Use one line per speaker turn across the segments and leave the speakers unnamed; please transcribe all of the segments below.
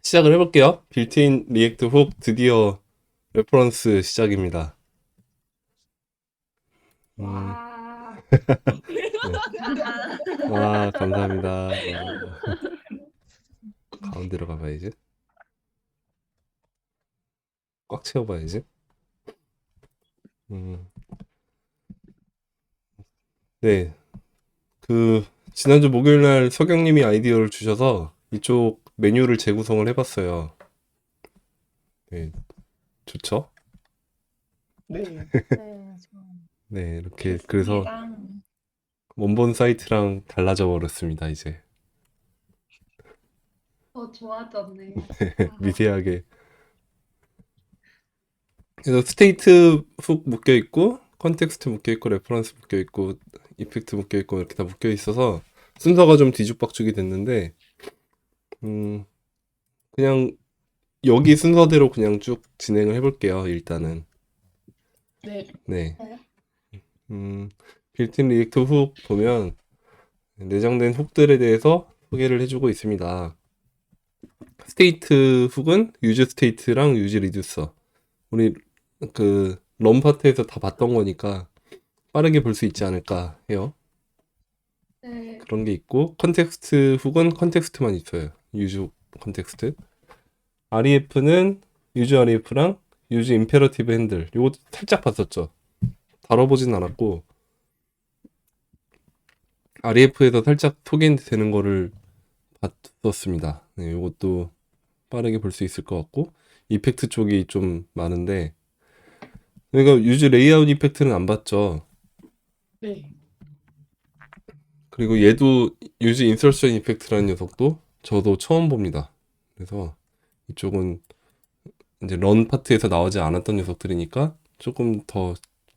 시작을 해볼게요. 빌트인 리액트 훅 드디어 레퍼런스 시작입니다. 음,
와.
네. 와, 감사합니다. 와, 가운데로 가봐야지. 꽉 채워봐야지. 음, 네. 그, 지난주 목요일 날 석영님이 아이디어를 주셔서 이쪽 메뉴를 재구성을 해봤어요. 네, 좋죠?
네. 네,
네, 이렇게, 그래서
좋습니다.
원본 사이트랑 달라져 버렸습니다, 이제.
더 좋아졌네요. 아,
미세하게. 그래서 스테이트 훅 묶여 있고 컨텍스트 묶여 있고 레퍼런스 묶여 있고 이펙트 묶여 있고 이렇게 다 묶여 있어서 순서가 좀 뒤죽박죽이 됐는데 음 그냥 여기 순서대로 그냥 쭉 진행을 해볼게요. 일단은.
네.
네.
네.
음 빌트인 리액트 훅 보면 내장된 훅들에 대해서 소개를 해주고 있습니다. 스테이트 훅은 유즈 스테이트랑 유즈 리듀서, 우리 그 런 파트에서 다 봤던 거니까 빠르게 볼 수 있지 않을까 해요.
네.
그런 게 있고, 컨텍스트 훅은 컨텍스트만 있어요. 유즈 컨텍스트. REF는 유즈 REF랑 유즈 임페러티브 핸들, 요거 살짝 봤었죠. 다뤄보진 않았고, REF에서 살짝 소개되는 거를 봤었습니다. 네, 요것도 빠르게 볼 수 있을 것 같고, 이펙트 쪽이 좀 많은데, 그러니까 유즈 레이아웃 이펙트는 안 봤죠.
네.
그리고 얘도 유즈 인설션 이펙트라는 녀석도 저도 처음 봅니다. 그래서 이쪽은 이제 런 파트에서 나오지 않았던 녀석들이니까 조금 더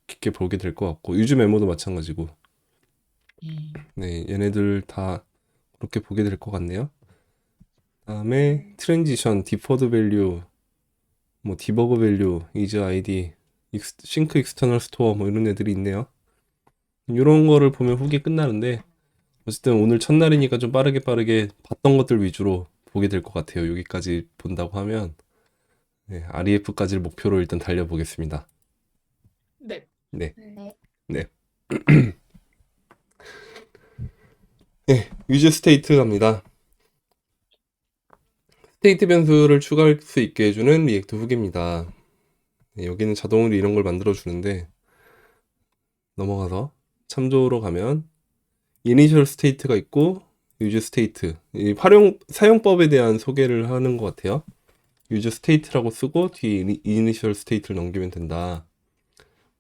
깊게 보게 될 것 같고, 유즈 메모도 마찬가지고. 네, 얘네들 다 그렇게 보게 될 것 같네요. 다음에
네.
트랜지션, 디퍼드 밸류, 뭐 디버그 밸류, 이즈 아이디, 싱크 익스터널 스토어 뭐 이런 애들이 있네요. 이런 거를 보면 후기 끝나는데, 어쨌든 오늘 첫날이니까 좀 빠르게 봤던 것들 위주로 보게 될 것 같아요. 여기까지 본다고 하면. 네, REF까지를 목표로 일단 달려보겠습니다.
네.
네,
네.
네. 네, 유즈 스테이트 갑니다. 스테이트 변수를 추가할 수 있게 해주는 리액트 훅입니다. 네, 여기는 자동으로 이런 걸 만들어 주는데, 넘어가서 참조로 가면 이니셜 스테이트가 있고 유즈 스테이트, 이 사용법에 대한 소개를 하는 것 같아요. 유즈 스테이트라고 쓰고 뒤에 이니셜 스테이트를 넘기면 된다.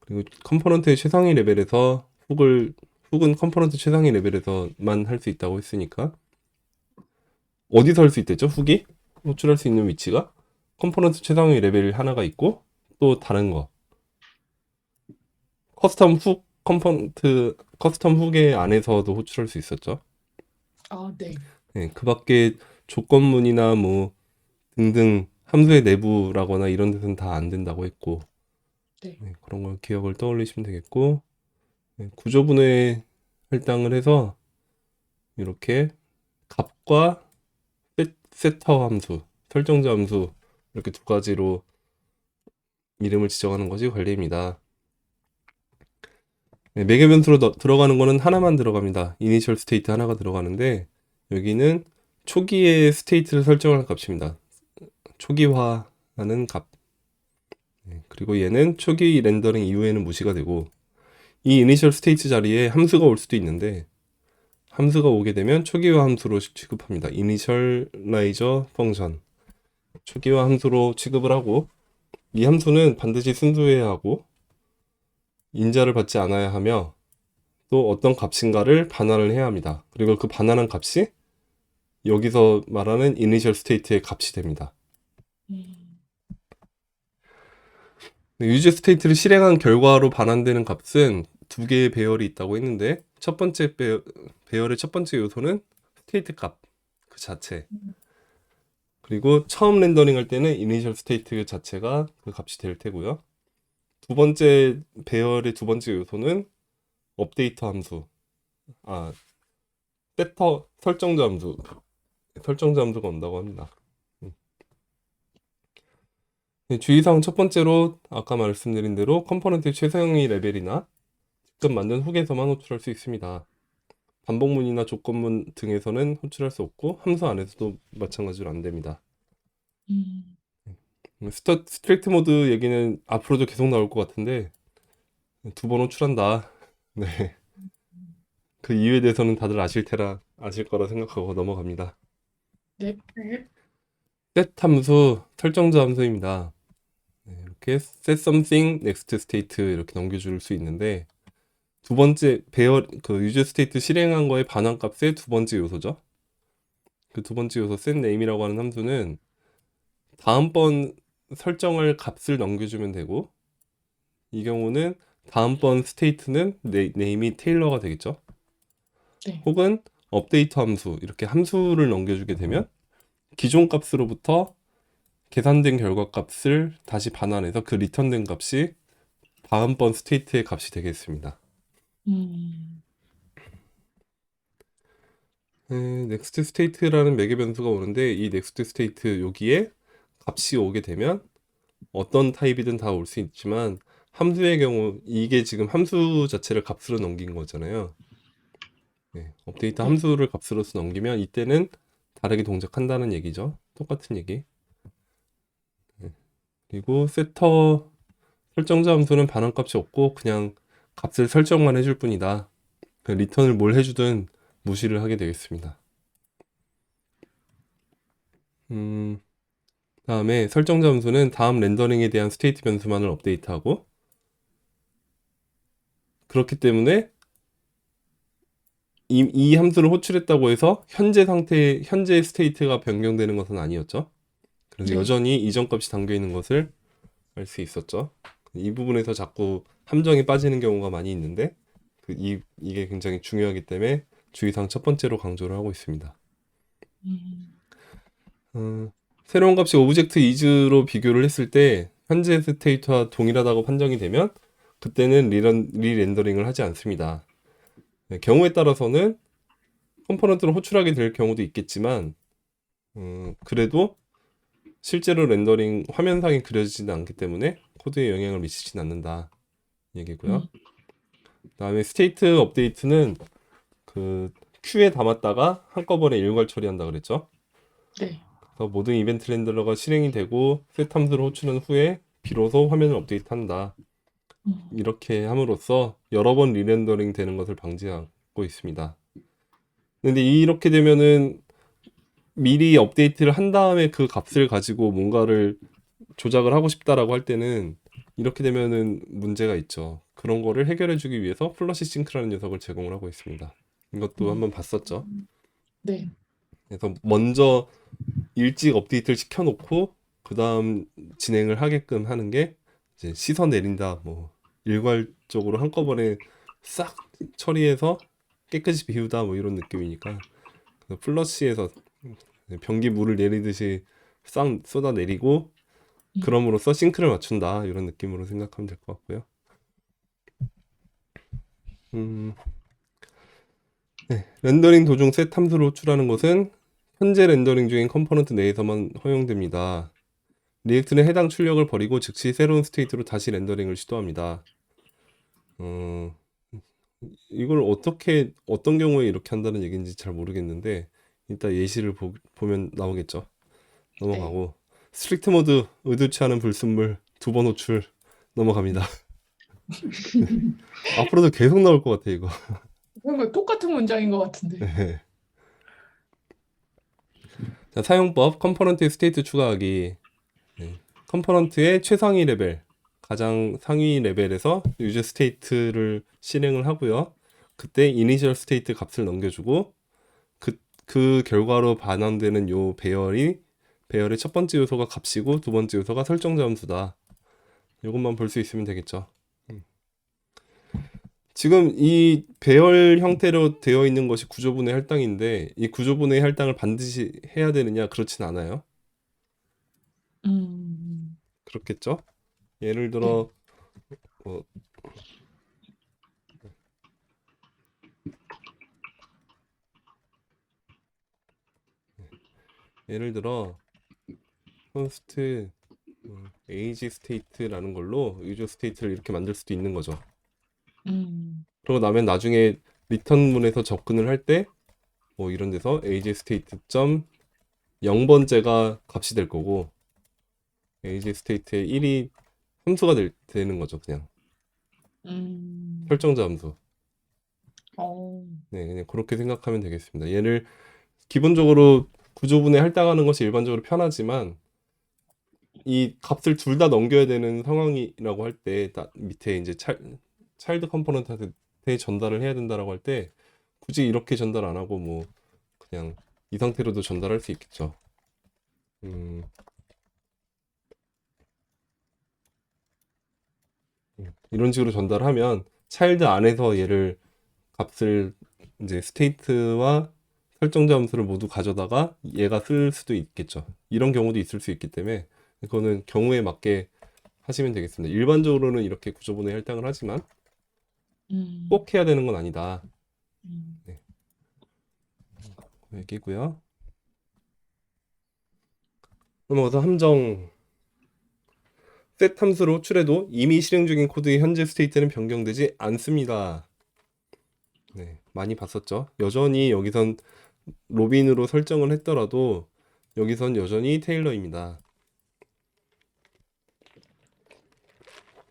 그리고 컴포넌트의 최상위 레벨에서 훅은 컴포넌트 최상위 레벨에서만 할 수 있다고 했으니까, 어디서 할 수 있댔죠? 훅이 호출할 수 있는 위치가 컴포넌트 최상위 레벨 하나가 있고, 또 다른 거 커스텀 훅 컴포넌트, 커스텀 훅의 안에서도 호출할 수 있었죠.
아, 네.
네, 그 밖에 조건문이나 뭐 등등 함수의 내부라거나 이런 데서는 다 안 된다고 했고,
네.
네, 그런 걸 기억을 떠올리시면 되겠고, 네, 구조분해 할당을 해서 이렇게 값과 세터 함수, 설정자 함수, 이렇게 두 가지로 이름을 지정하는 것이 관리입니다. 네, 매개 변수로 들어가는 거는 하나만 들어갑니다. 이니셜 스테이트 하나가 들어가는데, 여기는 초기의 스테이트를 설정할 값입니다. 초기화하는 값. 네, 그리고 얘는 초기 렌더링 이후에는 무시가 되고, 이 이니셜 스테이트 자리에 함수가 올 수도 있는데, 함수가 오게 되면 초기화 함수로 취급합니다. 이니셜라이저 펑션. 초기화 함수로 취급을 하고, 이 함수는 반드시 순수해야 하고 인자를 받지 않아야 하며, 또 어떤 값인가를 반환을 해야 합니다. 그리고 그 반환한 값이 여기서 말하는 이니셜 스테이트의 값이 됩니다.
음.
유즈 스테이트를 실행한 결과로 반환되는 값은 두 개의 배열이 있다고 했는데, 첫 번째 배열의 첫 번째 요소는 스테이트 값 그 자체, 그리고 처음 렌더링 할 때는 이니셜 스테이트 자체가 그 값이 될 테고요. 두 번째 배열의 두 번째 요소는 업데이트 함수, 아 세터 설정자 함수가 온다고 합니다. 네, 주의사항 첫 번째로 아까 말씀드린 대로 컴포넌트 최상위 레벨이나 직접 만든 훅에서만 호출할 수 있습니다. 반복문이나 조건문 등에서는 호출할 수 없고 함수 안에서도 마찬가지로 안 됩니다.
음,
스트릭트 모드 얘기는 앞으로도 계속 나올 것 같은데 두 번 호출한다. 네. 그 이유에 대해서는 다들 아실 거라 생각하고 넘어갑니다.
네. 네.
set 함수, 설정자 함수입니다. 네, 이렇게 set something next state 이렇게 넘겨줄 수 있는데 두 번째 그 유저 스테이트 실행한 거의 반환값의 두 번째 요소죠. 그 두 번째 요소 set name이라고 하는 함수는 다음번 설정할 값을 넘겨주면 되고 이 경우는 다음번 스테이트는 네임이 테일러가 되겠죠.
네.
혹은 업데이트 함수 이렇게 함수를 넘겨주게 되면 기존 값으로부터 계산된 결과 값을 다시 반환해서 그 리턴된 값이 다음번 스테이트의 값이 되겠습니다.
음,
넥스트 스테이트라는 매개 변수가 오는데 이 넥스트 스테이트 여기에 값이 오게 되면 어떤 타입이든 다 올 수 있지만 함수의 경우 이게 지금 함수 자체를 값으로 넘긴 거잖아요. 네, 업데이트
네.
함수를 값으로서 넘기면 이때는 다르게 동작한다는 얘기죠. 똑같은 얘기. 네, 그리고 세터 설정자 함수는 반환값이 없고 그냥 값을 설정만 해줄 뿐이다. 그 리턴을 뭘 해주든 무시를 하게 되겠습니다. 음, 다음에 설정자 함수는 다음 렌더링에 대한 스테이트 변수만을 업데이트하고 그렇기 때문에 이 함수를 호출했다고 해서 현재 스테이트가 변경되는 것은 아니었죠. 그래서
네.
여전히 이전 값이 담겨 있는 것을 알 수 있었죠. 이 부분에서 자꾸 함정이 빠지는 경우가 많이 있는데 이게 굉장히 중요하기 때문에 주의사항 첫 번째로 강조를 하고 있습니다.
음,
어, 새로운 값이 오브젝트 is로 비교를 했을 때 현재 스테이트와 동일하다고 판정이 되면 그때는 리렌더링을 하지 않습니다. 네, 경우에 따라서는 컴포넌트를 호출하게 될 경우도 있겠지만 그래도 실제로 렌더링 화면상에 그려지지는 않기 때문에 코드에 영향을 미치진 않는다 얘기고요.
음,
그다음에 스테이트 업데이트는 그 큐에 담았다가 한꺼번에 일괄 처리한다 그랬죠.
네.
그래서 모든 이벤트 렌더러가 실행이 되고 셋 함수를 호출한 후에 비로소 화면을 업데이트한다.
음,
이렇게 함으로써 여러 번 리렌더링 되는 것을 방지하고 있습니다. 근데 이렇게 되면은 미리 업데이트를 한 다음에 그 값을 가지고 뭔가를 조작을 하고 싶다라고 할 때는 이렇게 되면은 문제가 있죠. 그런 거를 해결해 주기 위해서 플러시 싱크라는 녀석을 제공을 하고 있습니다. 이것도
음,
한번 봤었죠.
네.
그래서 먼저 일찍 업데이트를 시켜놓고 그 다음 진행을 하게끔 하는 게 이제 씻어 내린다, 뭐 일괄적으로 한꺼번에 싹 처리해서 깨끗이 비우다, 뭐 이런 느낌이니까 그래서 플러시에서 변기 물을 내리듯이 싹 쏟아 내리고
음,
그럼으로써 싱크를 맞춘다 이런 느낌으로 생각하면 될 것 같고요. 음, 렌더링 도중 셋 함수를 호출하는 것은 현재 렌더링 중인 컴포넌트 내에서만 허용됩니다. 리액트는 해당 출력을 버리고 즉시 새로운 스테이트로 다시 렌더링을 시도합니다. 어, 이걸 어떤 경우에 이렇게 한다는 얘기인지 잘 모르겠는데 이따 예시를 보면 나오겠죠.
네.
넘어가고 스트릭트 모드 의도치 않은 불순물 두 번 호출 넘어갑니다. 앞으로도 계속 나올 것 같아 이거.
그러면 똑같은 문장인 것 같은데.
네. 자, 사용법 컴포넌트의 스테이트 추가하기. 네. 컴포넌트의 최상위 레벨, 가장 상위 레벨에서 유저 스테이트를 실행을 하고요. 그때 이니셜 스테이트 값을 넘겨주고 그 결과로 반환되는 요 배열의 첫 번째 요소가 값이고 두 번째 요소가 설정자 함수다. 이것만 볼 수 있으면 되겠죠. 음. 지금 이 배열 형태로 되어 있는 것이 구조분의 할당인데 이 구조분의 할당을 반드시 해야 되느냐? 그렇진 않아요.
음,
그렇겠죠? 예를
네.
들어 뭐 예를 들어 const age state라는 걸로 user state를 이렇게 만들 수도 있는 거죠.
음,
그러고 나면 나중에 리턴문에서 접근을 할 때 뭐 이런 데서 age state 점 0번째가 값이 될 거고 age state의 1이 함수가 되는 거죠. 그냥
음,
설정자 함수.
어,
네, 그냥 그렇게 생각하면 되겠습니다. 얘를 기본적으로 구조분해 할당하는 것이 일반적으로 편하지만 이 값을 둘 다 넘겨야 되는 상황이라고 할 때 밑에 이제 차일드 컴포넌트한테 전달을 해야 된다라고 할 때 굳이 이렇게 전달 안 하고 뭐 그냥 이 상태로도 전달할 수 있겠죠. 음, 이런 식으로 전달하면 차일드 안에서 얘를 값을 이제 스테이트와 설정자 함수를 모두 가져다가 얘가 쓸 수도 있겠죠. 이런 경우도 있을 수 있기 때문에 그거는 경우에 맞게 하시면 되겠습니다. 일반적으로는 이렇게 구조분해 할당을 하지만
음,
꼭 해야 되는 건 아니다.
음,
네, 그 얘기고요. 넘어가서 함정 셋 함수로 호출해도 이미 실행 중인 코드의 현재 스테이트는 변경되지 않습니다. 네, 많이 봤었죠. 여전히 여기선 로빈으로 설정을 했더라도 여기선 여전히 테일러입니다.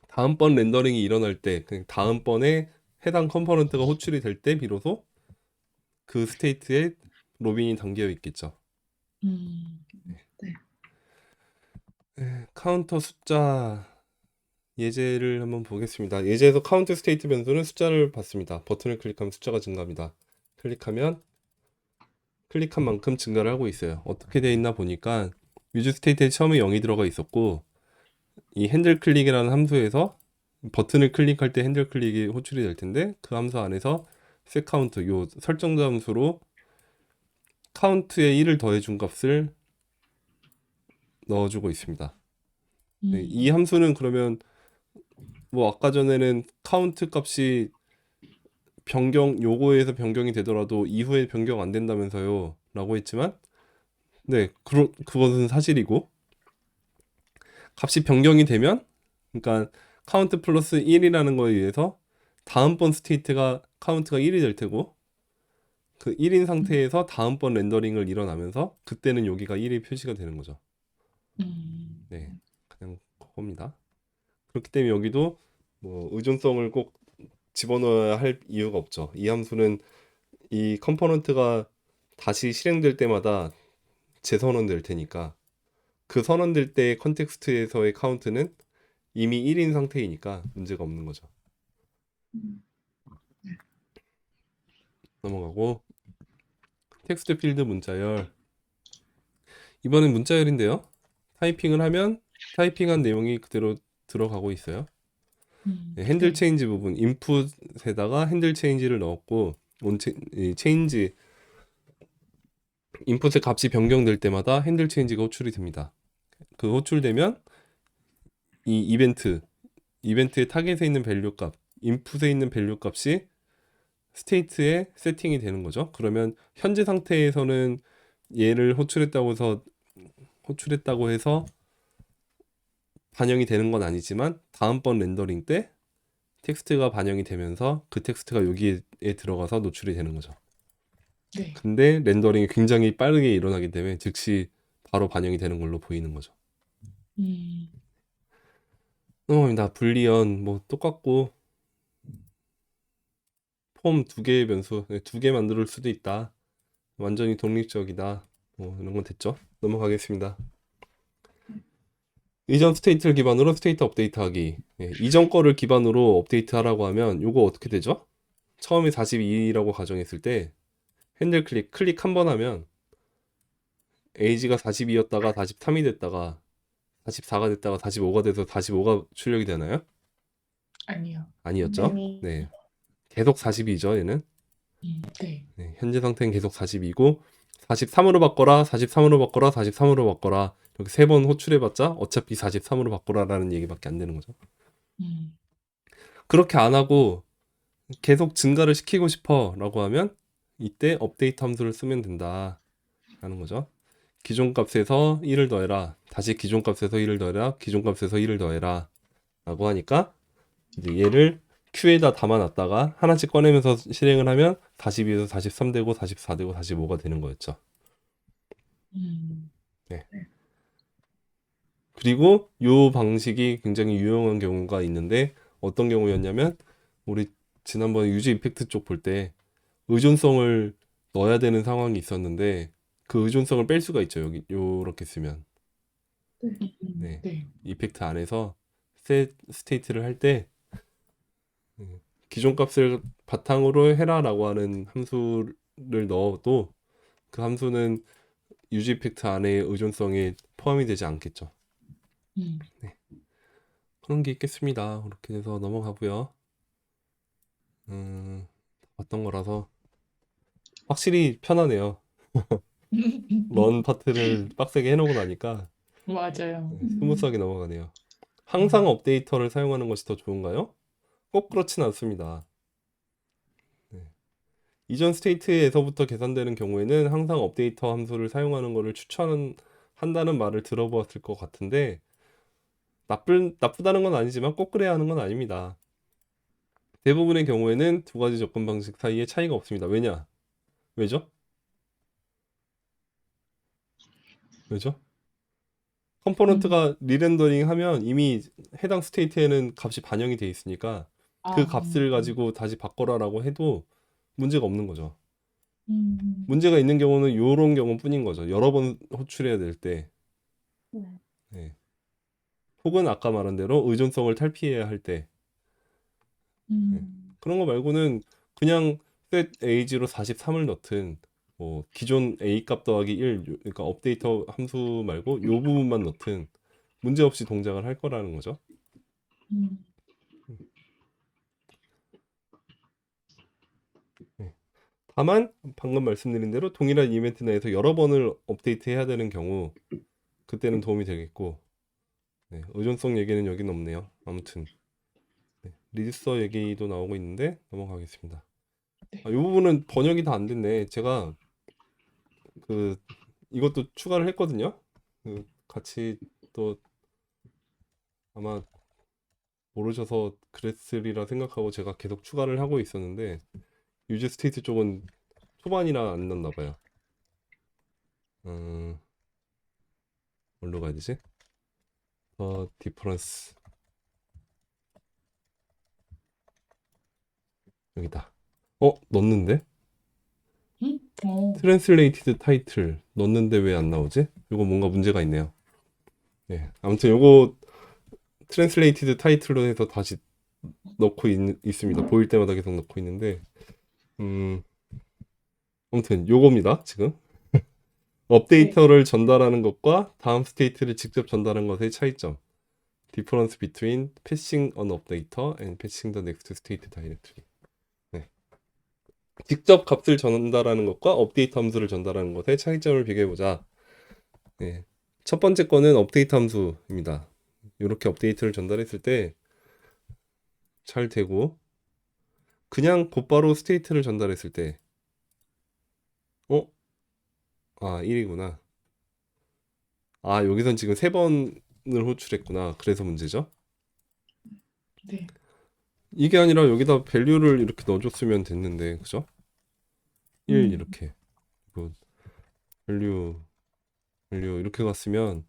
다음번 렌더링이 일어날 때, 다음번에 해당 컴포넌트가 호출이 될 때 비로소 그 스테이트에 로빈이 담겨 있겠죠.
네.
카운터 숫자 예제를 한번 보겠습니다. 예제에서 카운트 스테이트 변수는 숫자를 받습니다. 버튼을 클릭하면 숫자가 증가합니다. 클릭하면 클릭한 만큼 증가를 하고 있어요. 어떻게 되어 있나 보니까 유즈 스테이트에 처음에 0이 들어가 있었고 이 핸들 클릭이라는 함수에서 버튼을 클릭할 때 핸들 클릭이 호출이 될 텐데 그 함수 안에서 set 카운트 요 설정자 함수로 카운트에 1을 더해준 값을 넣어주고 있습니다. 네, 이
음,
함수는 그러면 뭐 아까 전에는 카운트 값이 요거에서 변경이 되더라도 이후에 변경 안 된다면서요 라고 했지만 네 그것은 사실이고 값이 변경이 되면 그러니까 카운트 플러스 1이라는 거에 의해서 다음번 스테이트가 카운트가 1이 될 테고 그 1인 상태에서 다음번 렌더링을 일어나면서 그때는 여기가 1이 표시가 되는 거죠.
음,
네, 그냥 그겁니다. 그렇기 때문에 여기도 뭐 의존성을 꼭 집어넣어야 할 이유가 없죠. 이 함수는 이 컴포넌트가 다시 실행될 때마다 재선언될 테니까 그 선언될 때의 컨텍스트에서의 카운트는 이미 1인 상태이니까 문제가 없는 거죠. 넘어가고 텍스트 필드 문자열 이번엔 문자열인데요. 타이핑을 하면 타이핑한 내용이 그대로 들어가고 있어요. 네, 핸들
네.
체인지 부분 인풋에다가 핸들 체인지를 넣었고 이 체인지 인풋의 값이 변경될 때마다 핸들 체인지가 호출이 됩니다. 그 호출되면 이 이벤트의 타겟에 있는 밸류 값, 인풋에 있는 밸류 값이 스테이트에 세팅이 되는 거죠. 그러면 현재 상태에서는 얘를 호출했다고 해서 반영이 되는 건 아니지만 다음번 렌더링 때 텍스트가 반영이 되면서 그 텍스트가 여기에 들어가서 노출이 되는 거죠.
네.
근데 렌더링이 굉장히 빠르게 일어나기 때문에 즉시 바로 반영이 되는 걸로 보이는 거죠.
음,
나 불리언 뭐 똑같고 폼 두 개의 변수 두 개 만들 수도 있다. 완전히 독립적이다. 뭐 이런 건 됐죠. 넘어가겠습니다. 이전 스테이트를 기반으로 스테이트 업데이트하기. 이전 거를 기반으로 업데이트하라고 하면 요거 어떻게 되죠? 처음에 42라고 가정했을 때 핸들 클릭 한 번 하면 age가 42였다가 43이 됐다가 44가 됐다가 45가 돼서 45가 출력이 되나요?
아니요.
아니었죠?
네.
네. 계속 42죠, 얘는.
네.
네, 현재 상태는 계속 42고 43으로 바꿔라, 43으로 바꿔라, 43으로 바꿔라. 이렇게 세 번 호출해봤자 어차피 43으로 바꿔라라는 얘기밖에 안 되는 거죠.
음,
그렇게 안 하고 계속 증가를 시키고 싶어라고 하면 이때 업데이트 함수를 쓰면 된다라는 거죠. 기존 값에서 1을 더해라. 다시 기존 값에서 1을 더해라, 기존 값에서 1을 더해라 라고 하니까 이제 얘를 Q에다 담아놨다가 하나씩 꺼내면서 실행을 하면 42에서 43 되고 44 되고 45가 되는 거였죠.
음,
네. 그리고 이 방식이 굉장히 유용한 경우가 있는데 어떤 경우였냐면 우리 지난번에 유지 이펙트 쪽 볼 때 의존성을 넣어야 되는 상황이 있었는데 그 의존성을 뺄 수가 있죠. 여기 요렇게 쓰면. 네.
네.
이펙트 안에서 셋 스테이트를 할 때 기존 값을 바탕으로 해라라고 하는 함수를 넣어도 그 함수는 유지 이펙트 안에 의존성에 포함이 되지 않겠죠.
음,
그런 게 있겠습니다. 그렇게 해서 넘어가고요. 봤던 거라서 확실히 편하네요. 런 파트를 빡세게 해놓고 나니까
맞아요.
스무스하게 넘어가네요. 항상 업데이터를 사용하는 것이 더 좋은가요? 꼭 그렇진 않습니다. 네. 이전 스테이트에서부터 계산되는 경우에는 항상 업데이터 함수를 사용하는 것을 추천한다는 말을 들어보았을 것 같은데 나쁘다는 건 아니지만 꼭 그래야 하는 건 아닙니다. 대부분의 경우에는 두 가지 접근 방식 사이에 차이가 없습니다. 왜냐? 왜죠? 왜죠?
음,
컴포넌트가 리렌더링 하면 이미 해당 스테이트에는 값이 반영이 돼 있으니까 그
아,
값을 가지고 다시 바꿔라라고 해도 문제가 없는 거죠.
음,
문제가 있는 경우는 이런 경우뿐인 거죠. 여러 번 호출해야 될 때,
네.
네. 혹은 아까 말한 대로 의존성을 탈피해야 할 때, 네.
음,
그런 거 말고는 그냥 set age로 43을 넣든 뭐 기존 a 값 더하기 1, 그러니까 업데이터 함수 말고 요 부분만 넣든 문제없이 동작을 할 거라는 거죠.
음,
네. 다만 방금 말씀드린 대로 동일한 이벤트 내에서 여러 번을 업데이트해야 되는 경우 그때는 도움이 되겠고, 네. 의존성 얘기는 여긴 없네요. 아무튼 네. 리드서 얘기도 나오고 있는데 넘어가겠습니다.
네.
이 부분은 번역이 다 안 됐네. 제가 그 이것도 추가를 했거든요. 그 같이 또 아마 모르셔서 그랬으리라 생각하고 제가 계속 추가를 하고 있었는데 유즈 스테이트 쪽은 초반이라 안 넣나 봐요. 음, 뭘로 가야 되지? 디퍼런스 여기다. 넣었는데?
어,
트랜슬레이티드 타이틀 넣었는데 왜 안 나오지? 이거 뭔가 문제가 있네요. 예. 아무튼 요거 트랜슬레이티드 타이틀로 해서 다시 넣고 있습니다. 보일 때마다 계속 넣고 있는데 음, 아무튼 요겁니다. 지금
네.
업데이터를 전달하는 것과 다음 스테이트를 직접 전달하는 것의 차이점. Difference between passing an updater and passing the next state directly. 네. 직접 값을 전달하는 것과 업데이트 함수를 전달하는 것의 차이점을 비교해 보자. 네. 첫 번째 거는 업데이트 함수입니다. 이렇게 업데이트를 전달했을 때 잘 되고 그냥 곧바로 스테이트를 전달했을 때 어? 1이구나. 여기선 지금 세 번을 호출했구나. 그래서 문제죠.
네.
이게 아니라 여기다 밸류를 이렇게 넣어줬으면 됐는데, 그죠? 1
음,
이렇게. 그리고 밸류, 밸류 이렇게 갔으면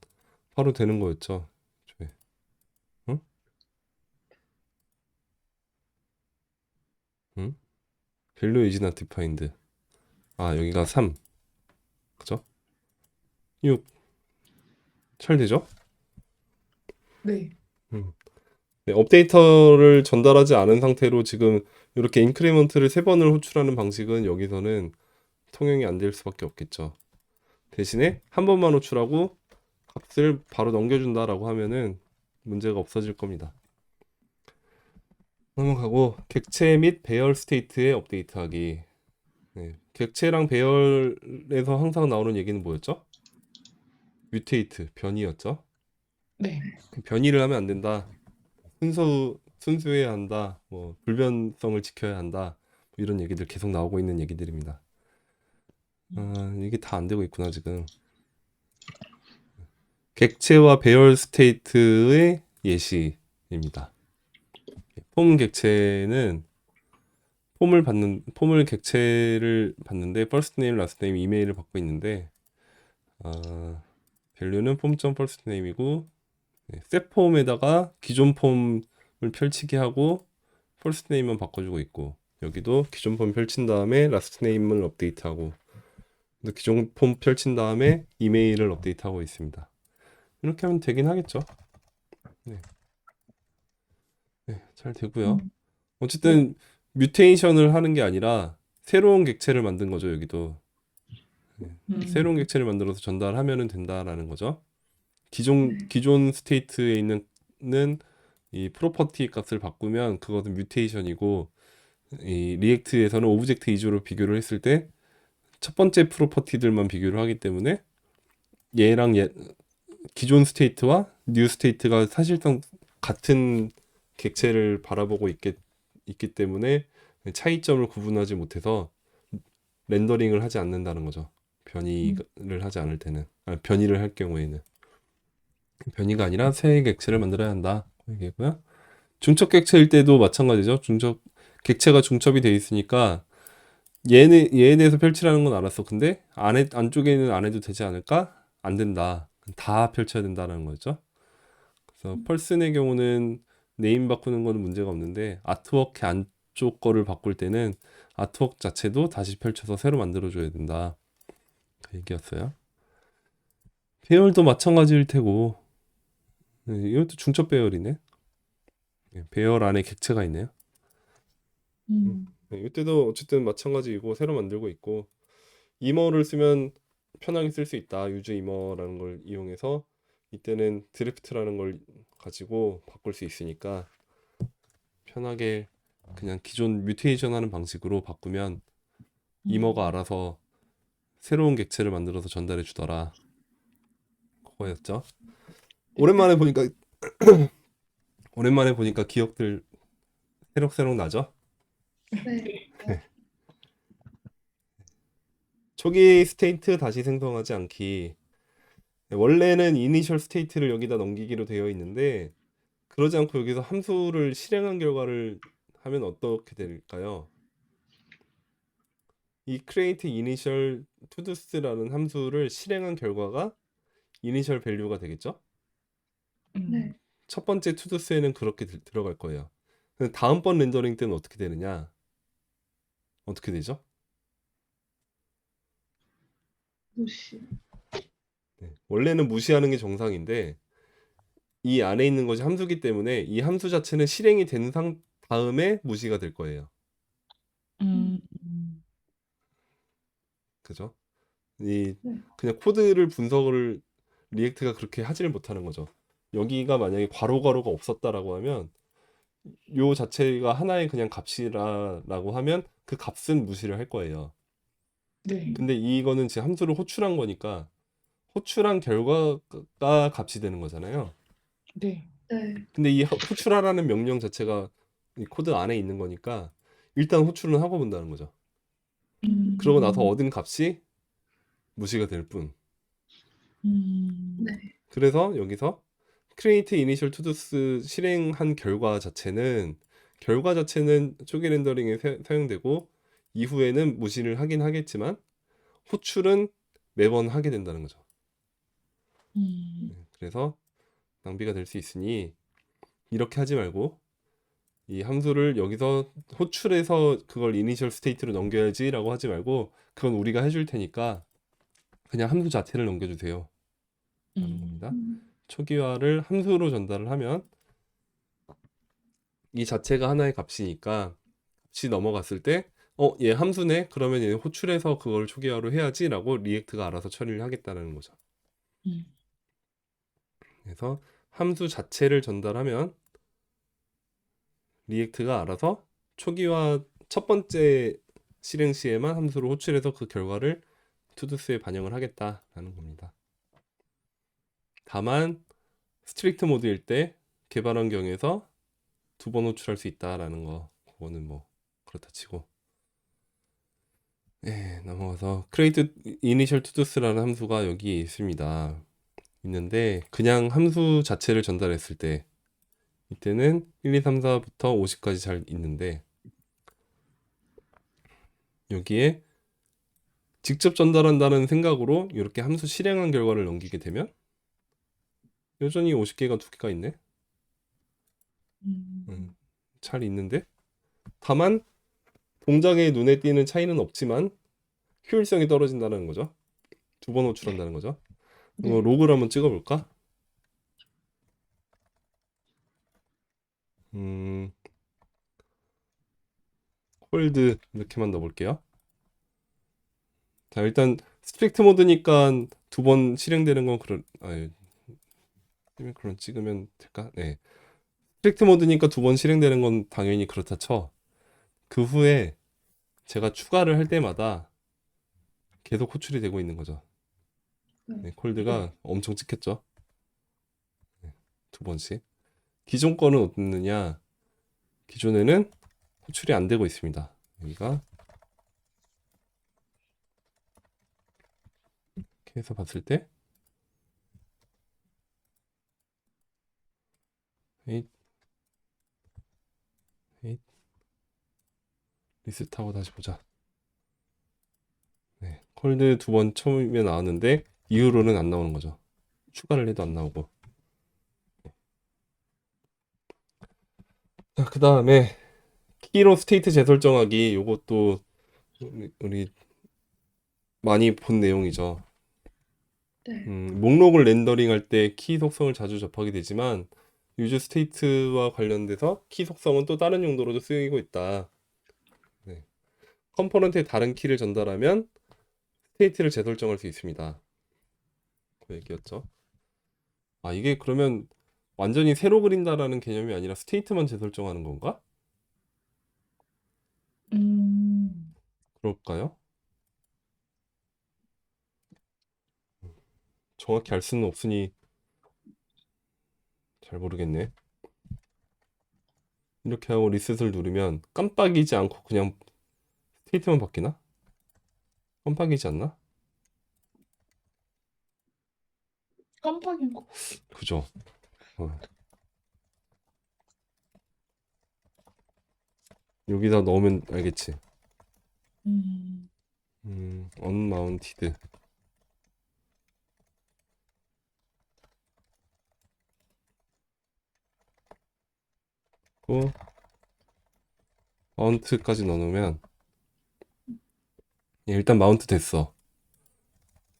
바로 되는 거였죠. 애초에. 응? 응? 밸류 is not defined. 여기가 3. 그죠? 6. 잘 되죠?
네.
음. 네, 업데이터를 전달하지 않은 상태로 지금 이렇게 인크리먼트를 세 번을 호출하는 방식은 여기서는 통용이 안 될 수밖에 없겠죠. 대신에 한 번만 호출하고 값을 바로 넘겨준다라고 하면은 문제가 없어질 겁니다. 넘어가고 객체 및 배열 스테이트의 업데이트하기. 네, 객체랑 배열에서 항상 나오는 얘기는 뭐였죠? 뮤테이트, 변이였죠.
네.
변이를 하면 안 된다. 순수해야 한다. 뭐 불변성을 지켜야 한다. 뭐 이런 얘기들 계속 나오고 있는 얘기들입니다. 이게 다 안 되고 있구나 지금. 객체와 배열 스테이트의 예시입니다. 폼 객체는 폼을 객체를 받는데 first name, last name, 이메일을 받고 있는데 value는 form.first name이고 set 폼에다가 기존 폼을 펼치게 하고 first name만 바꿔주고 있고 여기도 기존 폼 펼친 다음에 last name을 업데이트하고 기존 폼 펼친 다음에 이메일을 업데이트하고 있습니다. 이렇게 하면 되긴 하겠죠. 네, 잘 되고요.
네.
어쨌든 뮤테이션을 하는 게 아니라 새로운 객체를 만든 거죠. 여기도 새로운 객체를 만들어서 전달하면 된다라는 거죠. 기존 스테이트에 있는 이 프로퍼티 값을 바꾸면 그것은 뮤테이션이고 이 리액트에서는 오브젝트 위주로 비교를 했을 때 첫 번째 프로퍼티들만 비교를 하기 때문에 얘랑 기존 스테이트와 뉴 스테이트가 사실상 같은 객체를 바라보고 있기 때문에 차이점을 구분하지 못해서 렌더링을 하지 않는다는 거죠. 변이를 하지 않을 때는 변이를 할 경우에는 변이가 아니라 새 객체를 만들어야 한다 얘기고요. 중첩 객체일 때도 마찬가지죠. 객체가 중첩이 돼 있으니까 얘에 대해서 펼치라는 건 알았어. 근데 안쪽에는 안 해도 되지 않을까? 안 된다. 다 펼쳐야 된다는 거죠. 그래서 펄슨의 경우는 네임 바꾸는 거는 문제가 없는데 아트워크 안쪽 거를 바꿀 때는 아트워크 자체도 다시 펼쳐서 새로 만들어줘야 된다. 그 얘기였어요. 배열도 마찬가지일 테고 이것도 중첩 배열이네. 배열 안에 객체가 있네요. 이때도 어쨌든 마찬가지이고 새로 만들고 있고 이머를 쓰면 편하게 쓸 수 있다. 유즈 이머라는 걸 이용해서 이때는 드래프트라는 걸 가지고 바꿀 수 있으니까 편하게 그냥 기존 뮤테이션 하는 방식으로 바꾸면 이머가 알아서 새로운 객체를 만들어서 전달해 주더라. 그거였죠. 오랜만에 보니까 기억들 새록새록 나죠?
네.
초기 스테이트 다시 생성하지 않기. 원래는 이니셜 스테이트를 여기다 넘기기로 되어 있는데 그러지 않고 여기서 함수를 실행한 결과를 하면 어떻게 될까요? 이 create initial toDoS라는 함수를 실행한 결과가 initial value가 되겠죠?
네.
첫 번째 toDoS에는 그렇게 들어갈 거예요. 근데 다음번 렌더링 때는 어떻게 되느냐? 어떻게 되죠?
무시.
원래는 무시하는 게 정상인데 이 안에 있는 것이 함수기 때문에 이 함수 자체는 실행이 된 다음에 무시가 될 거예요. 그죠? 그냥 코드를 분석을 리액트가 그렇게 하지를 못하는 거죠. 여기가 만약에 괄호가 없었다라고 하면 요 자체가 하나의 그냥 값이라고 하면 그 값은 무시를 할 거예요.
네.
근데 이거는 지금 함수를 호출한 거니까 호출한 결과가 값이 되는 거잖아요.
네.
근데 이 호출하라는 명령 자체가 이 코드 안에 있는 거니까 일단 호출은 하고 본다는 거죠. 그러고 나서 얻은 값이 무시가 될 뿐.
네.
그래서 여기서 create initial toDoS 실행한 결과 자체는 초기 렌더링에 사용되고 이후에는 무시를 하긴 하겠지만 호출은 매번 하게 된다는 거죠. 그래서 낭비가 될 수 있으니 이렇게 하지 말고 이 함수를 여기서 호출해서 그걸 이니셜 스테이트로 넘겨야지라고 하지 말고 그건 우리가 해줄 테니까 그냥 함수 자체를 넘겨주세요 라는 겁니다. 초기화를 함수로 전달을 하면 이 자체가 하나의 값이니까 값이 넘어갔을 때 얘 함수네? 그러면 얘 호출해서 그걸 초기화로 해야지 라고 리액트가 알아서 처리를 하겠다는 거죠. 그래서 함수 자체를 전달하면 리액트가 알아서 초기화 첫 번째 실행 시에만 함수로 호출해서 그 결과를 투두스에 반영을 하겠다라는 겁니다. 다만 스트릭트 모드일 때 개발 환경에서 두 번 호출할 수 있다라는 거 그거는 뭐 그렇다 치고 넘어가서 create initial toDoS라는 함수가 여기 있습니다. 있는데 그냥 함수 자체를 전달했을 때 이때는 1, 2, 3, 4부터 50까지 잘 있는데 여기에 직접 전달한다는 생각으로 이렇게 함수 실행한 결과를 넘기게 되면 여전히 50개가 두 개가 있네.
음.
잘 있는데 다만 동작에 눈에 띄는 차이는 없지만 효율성이 떨어진다는 거죠. 두 번 호출한다는 거죠. 이거
네.
로그를 한번 찍어볼까? 음, 홀드 이렇게만 넣어볼게요. 자, 일단 스트릭트 모드니까 두 번 실행되는 건 그런 찍으면 될까? 네. 스트릭트 모드니까 두 번 실행되는 건 당연히 그렇다 쳐. 그 후에 제가 추가를 할 때마다 계속 호출이 되고 있는 거죠. 네, 콜드가 엄청 찍혔죠. 네, 두 번씩. 기존 거는 어떻느냐? 기존에는 호출이 안 되고 있습니다. 여기가 이렇게 해서 봤을 때 에잇, 에잇, 리셋하고 다시 보자. 네, 콜드 두 번 처음에 나왔는데 이후로는 안 나오는 거죠. 추가를 해도 안 나오고. 자, 그 다음에 키로 스테이트 재설정하기 요것도 우리 많이 본 내용이죠.
네.
목록을 렌더링 할 때 키 속성을 자주 접하게 되지만 유즈 스테이트와 관련돼서 키 속성은 또 다른 용도로도 쓰이고 있다. 네. 컴포넌트에 다른 키를 전달하면 스테이트를 재설정할 수 있습니다. 그 얘기였죠. 아, 이게 그러면 완전히 새로 그린다라는 개념이 아니라 스테이트만 재설정하는 건가?
음.
그럴까요? 정확히 알 수는 없으니 잘 모르겠네. 이렇게 하고 리셋을 누르면 깜빡이지 않고 그냥 스테이트만 바뀌나? 깜빡이지 않나?
깜빡인 거.
그죠? 어. 여기다 넣으면 알겠지.
음.
unmounted. 또 마운트까지 넣어놓으면 일단 마운트 됐어.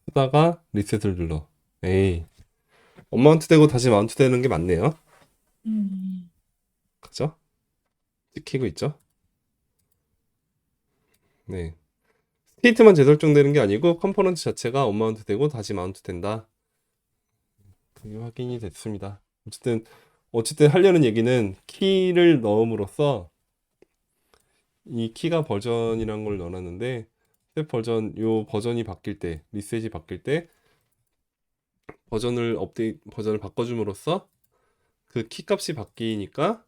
쓰다가 리셋을 눌러. 에이, 언마운트 되고 다시 마운트 되는 게 맞네요.
음.
그죠? 찍히고 있죠? 네. 스테이트만 재설정되는 게 아니고 컴포넌트 자체가 언마운트 되고 다시 마운트 된다. 그게 확인이 됐습니다. 어쨌든 하려는 얘기는 키를 넣음으로써 이 키가 버전이란 걸 넣어놨는데 스텝 버전, 요 버전이 바뀔 때, 리셋이 바뀔 때 버전을 바꿔줌으로써 그 키 값이 바뀌니까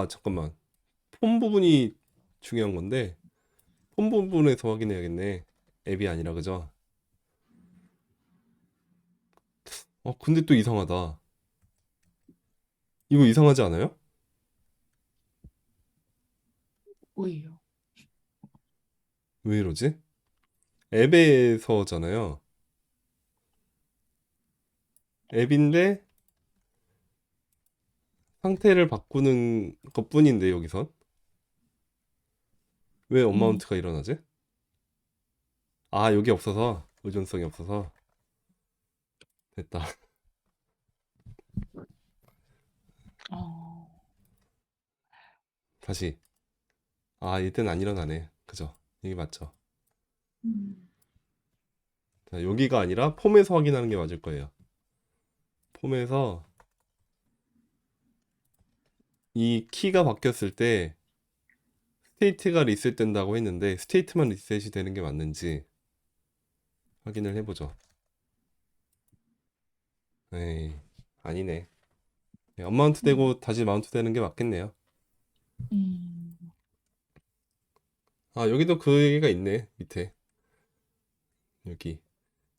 잠깐만. 폼 부분이 중요한 건데 폼 부분에서 확인해야겠네. 앱이 아니라 그죠? 근데 또 이상하다. 이거 이상하지 않아요?
왜요?
왜 이러지? 앱에서잖아요. 앱인데 상태를 바꾸는 것뿐인데 여기선 왜
음.
언마운트가 일어나지? 아, 여기 없어서 의존성이 없어서 됐다.
어.
다시. 이때는 안 일어나네. 그죠? 이게 맞죠?
음.
자, 여기가 아니라 폼에서 확인하는 게 맞을 거예요. 폼에서 이 키가 바뀌었을 때 스테이트가 리셋된다고 했는데 스테이트만 리셋이 되는 게 맞는지 확인을 해보죠. 에이, 아니네. 네, 언마운트 되고 다시 마운트 되는 게 맞겠네요.
음.
여기도 그 얘기가 있네, 밑에. 여기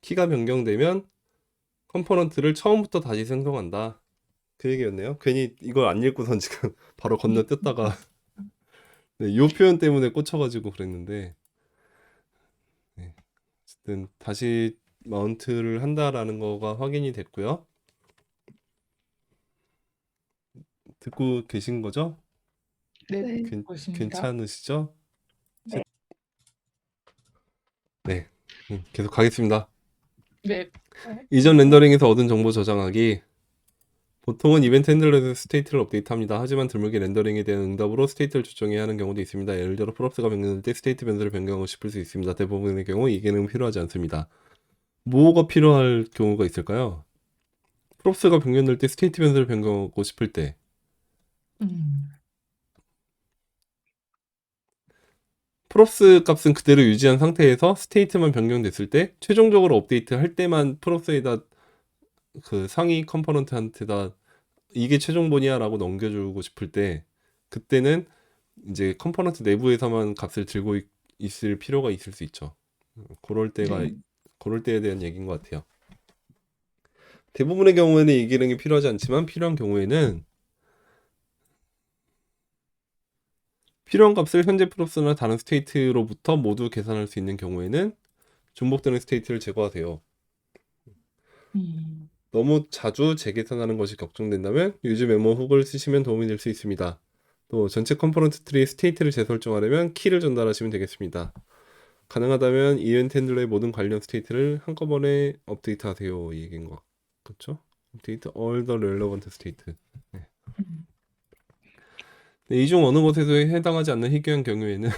키가 변경되면 컴포넌트를 처음부터 다시 생성한다. 그 얘기였네요. 괜히 이걸 안 읽고선 지금 바로 건너뛰었다가 네, 이 표현 때문에 꽂혀가지고 그랬는데 네, 어쨌든 다시 마운트를 한다라는 거가 확인이 됐고요. 듣고 계신 거죠?
네,
네.
듣고 있습니다.
괜찮으시죠?
네.
네, 계속 가겠습니다.
네.
이전 렌더링에서 얻은 정보 저장하기. 보통은 이벤트 핸들러에서 스테이트를 업데이트합니다. 하지만 드물게 렌더링에 대한 응답으로 스테이트를 조정해야 하는 경우도 있습니다. 예를 들어 프롭스가 변경될 때 스테이트 변수를 변경하고 싶을 수 있습니다. 대부분의 경우 이 기능은 필요하지 않습니다. 뭐가 필요할 경우가 있을까요? 프롭스가 변경될 때 스테이트 변수를 변경하고 싶을 때
음.
프롭스 값은 그대로 유지한 상태에서 스테이트만 변경됐을 때 최종적으로 업데이트 할 때만 프롭스에다 그 상위 컴포넌트한테다 이게 최종본이야 라고 넘겨주고 싶을 때 그때는 이제 컴포넌트 내부에서만 값을 들고 있을 필요가 있을 수 있죠. 그럴 때가
네.
그럴 때에 대한 얘기인 것 같아요. 대부분의 경우에는 이 기능이 필요하지 않지만 필요한 경우에는 필요한 값을 현재 프롭스나 다른 스테이트로부터 모두 계산할 수 있는 경우에는 중복되는 스테이트를 제거하세요.
음.
너무 자주 재계산하는 것이 걱정된다면 유즈 메모 훅을 쓰시면 도움이 될 수 있습니다. 또 전체 컴포넌트 트리의 스테이트를 재설정하려면 키를 전달하시면 되겠습니다. 가능하다면 이벤트 핸들러의 모든 관련 스테이트를 한꺼번에 업데이트하세요. 이 얘기인 것 같죠? 업데이트 all the relevant state. 네. 네, 이 중 어느 것에도 해당하지 않는 희귀한 경우에는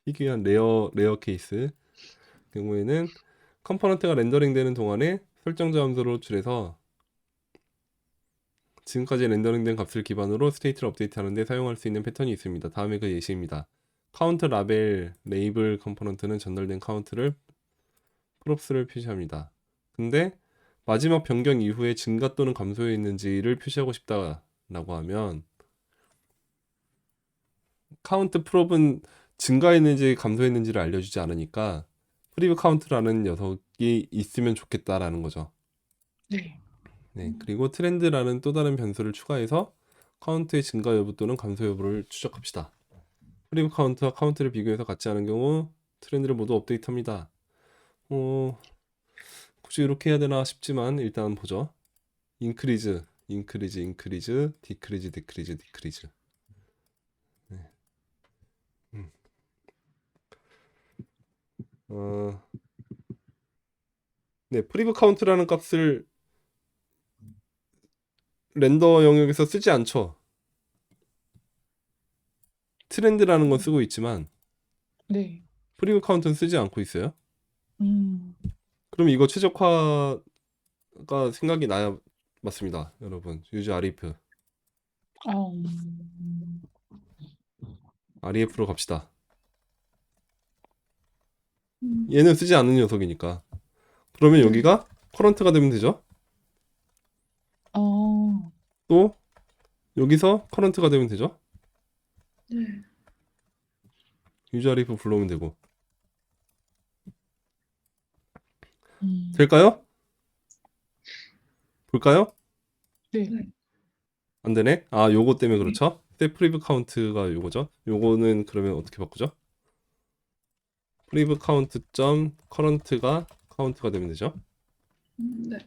희귀한 레어 케이스 경우에는 컴포넌트가 렌더링 되는 동안에 설정자 함수로 줄여서 지금까지 렌더링된 값을 기반으로 스테이트를 업데이트하는 데 사용할 수 있는 패턴이 있습니다. 다음에 그 예시입니다. 카운트 라벨 레이블 컴포넌트는 전달된 카운트를 프롭스를 표시합니다. 근데 마지막 변경 이후에 증가 또는 감소했는지를 표시하고 싶다라고 하면 카운트 프롭은 증가했는지 감소했는지를 알려주지 않으니까 프리브 카운트라는 녀석이 있으면 좋겠다라는 거죠.
네.
네, 그리고 트렌드라는 또 다른 변수를 추가해서 카운트의 증가 여부 또는 감소 여부를 추적합시다. 프리브 카운트와 카운트를 비교해서 같지 않은 경우 트렌드를 모두 업데이트합니다. 굳이 이렇게 해야 되나 싶지만 일단 보죠. 인크리즈, 인크리즈, 인크리즈, 디크리즈, 디크리즈, 디크리즈. 네. 어, 네, 프리브 카운트라는 값을 렌더 영역에서 쓰지 않죠. 트렌드라는 건 쓰고 있지만
네.
프리브 카운트는 쓰지 않고 있어요.
음.
그럼 이거 최적화가 생각이 나야 맞습니다, 여러분. 유즈 REF,
아,
REF로 갑시다.
음.
얘는 쓰지 않는 녀석이니까. 그러면 여기가 커런트가 되면 되죠.
어.
또 여기서 커런트가 되면 되죠.
네.
유즈 REF 불러오면 되고.
음.
될까요? 볼까요?
네.
네.
안 되네. 아, 요거 때문에 그렇죠. 프리브 카운트가 요거죠. 요거는 그러면 어떻게 바꾸죠? 프리브 카운트 점 커런트가 카운트가 되면 되죠.
네.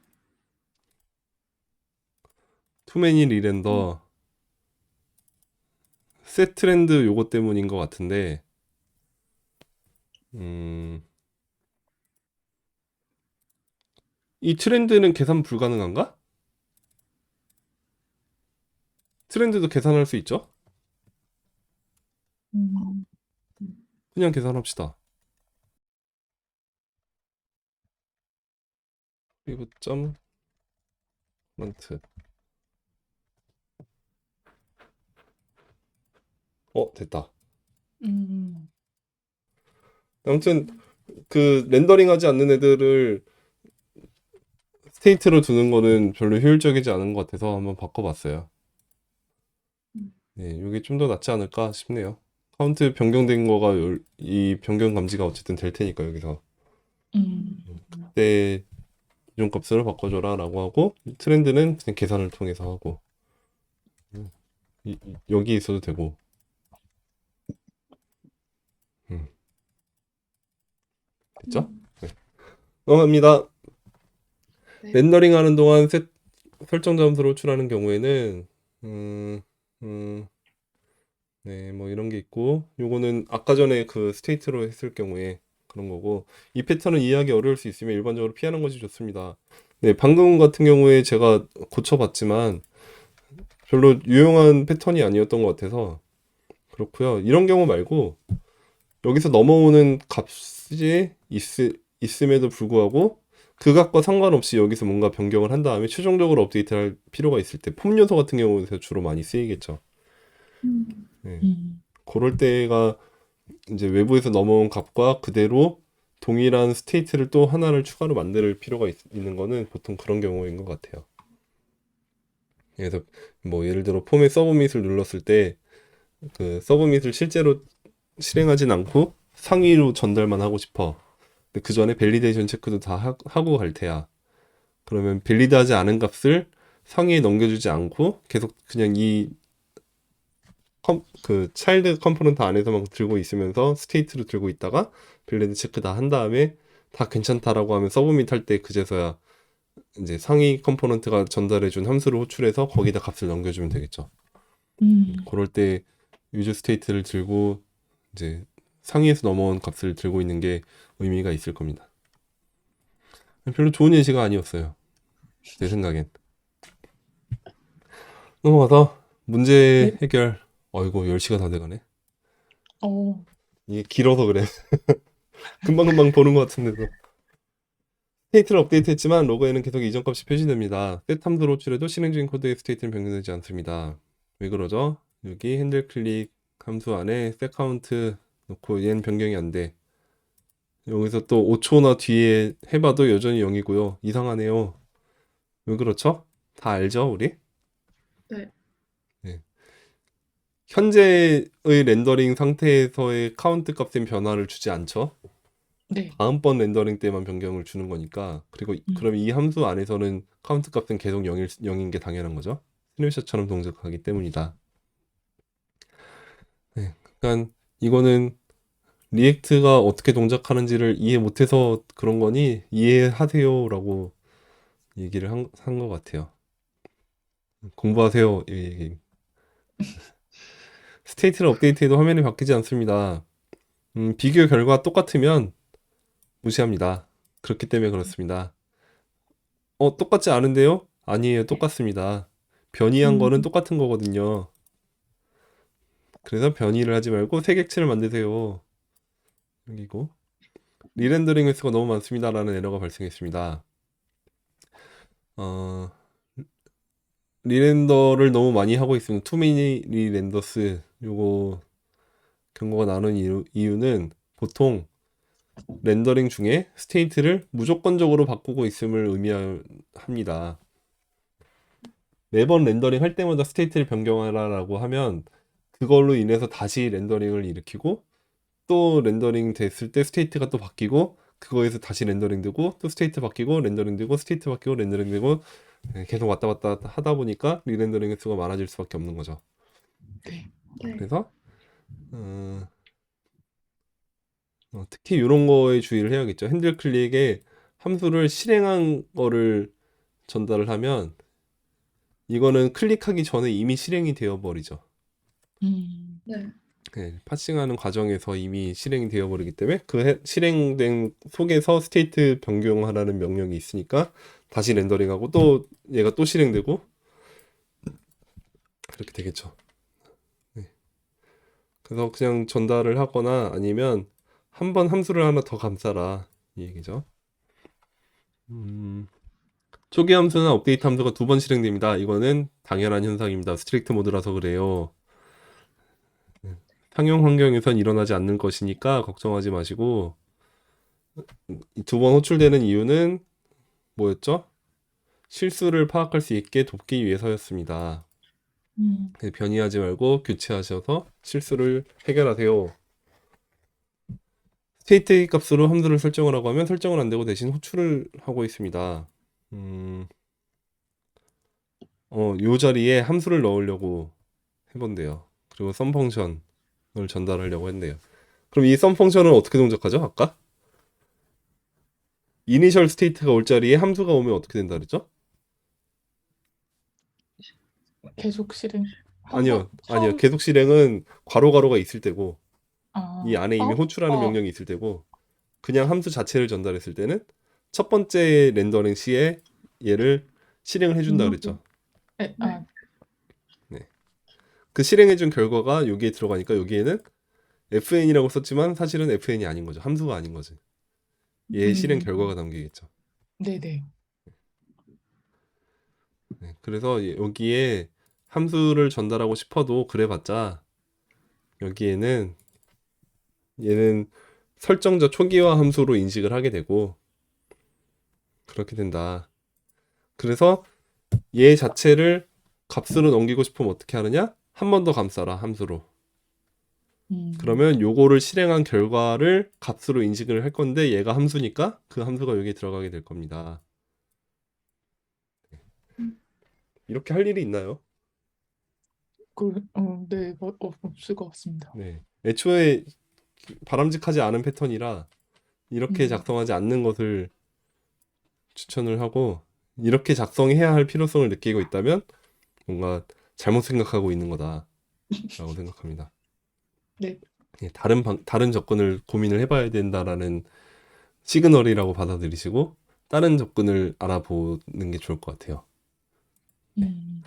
투매니 리렌더 셋 트렌드 요거 때문인 것 같은데 이 트렌드는 계산 불가능한가? 트렌드도 계산할 수 있죠?
음.
그냥 계산합시다. 프리브 점 커런트 됐다.
음.
아무튼 그 렌더링하지 않는 애들을 스테이트로 두는 거는 별로 효율적이지 않은 것 같아서 한번 바꿔봤어요. 네, 이게 좀 더 낫지 않을까 싶네요. 카운트 변경된 거가 이 변경 감지가 어쨌든 될 테니까 여기서.
음.
이때 기존 값으로 바꿔줘라 라고 하고, 트렌드는 그냥 계산을 통해서 하고, 음, 여기 있어도 되고. 음, 됐죠? 네. 넘어갑니다.
네.
렌더링 하는 동안 설정 점수를 호출하는 경우에는 음, 음, 네, 뭐 이런 게 있고, 요거는 아까 전에 그 스테이트로 했을 경우에 그런 거고, 이 패턴은 이해하기 어려울 수 있으면 일반적으로 피하는 것이 좋습니다. 네, 방금 같은 경우에 제가 고쳐봤지만 별로 유용한 패턴이 아니었던 것 같아서 그렇고요. 이런 경우 말고 여기서 넘어오는 값이 있음에도 불구하고 그 값과 상관없이 여기서 뭔가 변경을 한 다음에 최종적으로 업데이트할 필요가 있을 때 폼 요소 같은 경우에서 주로 많이 쓰이겠죠.
음.
네.
음.
그럴 때가 이제 외부에서 넘어온 값과 그대로 동일한 스테이트를 또 하나를 추가로 만들 필요가 있는 거는 보통 그런 경우인 것 같아요. 그래서 뭐 예를 들어 폼의 서브밋을 눌렀을 때 그 서브밋을 실제로 실행하진 않고 상위로 전달만 하고 싶어. 근데 그 전에 밸리데이션 체크도 다 하고 갈 테야. 그러면 밸리드하지 않은 값을 상위에 넘겨주지 않고 계속 그냥 그 차일드 컴포넌트 안에서만 들고 있으면서 스테이트로 들고 있다가 밸리드 체크 다 한 다음에 다 괜찮다라고 하면 서브밋 할 때 그제서야 이제 상위 컴포넌트가 전달해준 함수를 호출해서 거기다 값을 넘겨주면 되겠죠. 그럴 때 유저 스테이트를 들고 이제 상위에서 넘어온 값을 들고 있는 게 의미가 있을 겁니다. 별로 좋은 예시가 아니었어요. 제 생각엔. 넘어가서 문제
네.
해결. 어이구 10시가 다 돼가네.
어,
이게 길어서 그래. 금방금방 보는 것 같은데도. 스테이트를 업데이트했지만 로그에는 계속 이전 값이 표시됩니다. 셋 함수로 호출해도 실행 중인 코드의 스테이트는 변경되지 않습니다. 왜 그러죠? 여기 핸들 클릭 함수 안에 셋 카운트 놓고 얘는 변경이 안 돼. 여기서 또 5초나 뒤에 해봐도 여전히 0이고요. 이상하네요. 왜 그렇죠? 다 알죠, 우리?
네.
네. 현재의 렌더링 상태에서의 카운트 값엔 변화를 주지 않죠.
네.
다음번 렌더링 때만 변경을 주는 거니까. 그리고 그럼 이 함수 안에서는 카운트 값은 계속 0인 게 당연한 거죠. 스냅샷처럼 동작하기 때문이다. 네. 그러니까 이거는 리액트가 어떻게 동작하는지를 이해 못해서 그런 거니 이해하세요라고 얘기를 한 것 같아요. 공부하세요. 이 얘기. 스테이트를 업데이트해도 화면이 바뀌지 않습니다. 비교 결과 똑같으면 무시합니다. 그렇기 때문에 그렇습니다. 똑같지 않은데요? 아니에요. 똑같습니다. 변이한 거는 똑같은 거거든요. 그래서 변이를 하지 말고 새 객체를 만드세요. 여기고 리렌더링 횟수가 너무 많습니다라는 에러가 발생했습니다. 어, 리렌더를 너무 많이 하고 있으면 투미니 리렌더스 요거 경고가 나오는 이유는 보통 렌더링 중에 스테이트를 무조건적으로 바꾸고 있음을 의미합니다. 매번 렌더링 할 때마다 스테이트를 변경하라라고 하면 그걸로 인해서 다시 렌더링을 일으키고 또 렌더링 됐을 때 스테이트가 또 바뀌고 그거에서 다시 렌더링 되고 또 스테이트 바뀌고 렌더링 되고 스테이트 바뀌고 렌더링 되고 계속 왔다 갔다 하다 보니까 리렌더링 횟수가 많아질 수밖에 없는 거죠.
네.
네.
그래서 특히 이런 거에 주의를 해야겠죠. 핸들 클릭에 함수를 실행한 거를 전달을 하면 이거는 클릭하기 전에 이미 실행이 되어 버리죠.
네.
네, 파싱하는 과정에서 이미 실행이 되어 버리기 때문에 그 실행된 속에서 스테이트 변경하라는 명령이 있으니까 다시 렌더링하고 또 얘가 또 실행되고 그렇게 되겠죠. 네. 그래서 그냥 전달을 하거나 아니면 한 번 함수를 하나 더 감싸라 이 얘기죠. 초기 함수나 업데이트 함수가 두 번 실행됩니다. 이거는 당연한 현상입니다. 스트릭트 모드라서 그래요. 상용 환경에선 일어나지 않는 것이니까 걱정하지 마시고 두 번 호출되는 이유는 뭐였죠? 실수를 파악할 수 있게 돕기 위해서였습니다. 변이하지 말고 교체하셔서 실수를 해결하세요. 스테이트 값으로 함수를 설정을 하고 하면 설정은 안 되고 대신 호출을 하고 있습니다. 요 자리에 함수를 넣으려고 해본대요. 그리고 썸 펑션을 전달하려고 했네요. 그럼 이 썸 펑션은 어떻게 동작하죠? 아까? 이니셜 스테이트가 올 자리에 함수가 오면 어떻게 된다 그랬죠?
계속 실행.
아니요. 아니요.
처음,
계속 실행은 괄호가 있을 때고 이
아,
안에 이미 호출하는
어,
명령이 있을 때고 그냥 함수 자체를 전달했을 때는 첫 번째 렌더링 시에 얘를 실행을 해준다 그랬죠.
네,
네.
아,
네. 그 실행해준 결과가 여기에 들어가니까 여기에는 fn이라고 썼지만 사실은 fn이 아닌 거죠. 함수가 아닌 거지. 얘의 실행 결과가 담기겠죠.
네네.
네. 그래서 여기에 함수를 전달하고 싶어도 그래봤자 여기에는 얘는 설정자 초기화 함수로 인식을 하게 되고 그렇게 된다. 그래서 얘 자체를 값으로 넘기고 싶으면 어떻게 하느냐? 한 번 더 감싸라 함수로. 그러면 요거를 실행한 결과를 값으로 인식을 할 건데 얘가 함수니까 그 함수가 여기에 들어가게 될 겁니다. 이렇게 할 일이 있나요?
네, 없을 것 같습니다.
네. 애초에 바람직하지 않은 패턴이라 이렇게 작성하지 않는 것을 추천을 하고 이렇게 작성해야 할 필요성을 느끼고 있다면 뭔가 잘못 생각하고 있는 거다라고 생각합니다.
네,
예, 다른 접근을 고민을 해봐야 된다라는 시그널이라고 받아들이시고 다른 접근을 알아보는 게 좋을 것 같아요.
음,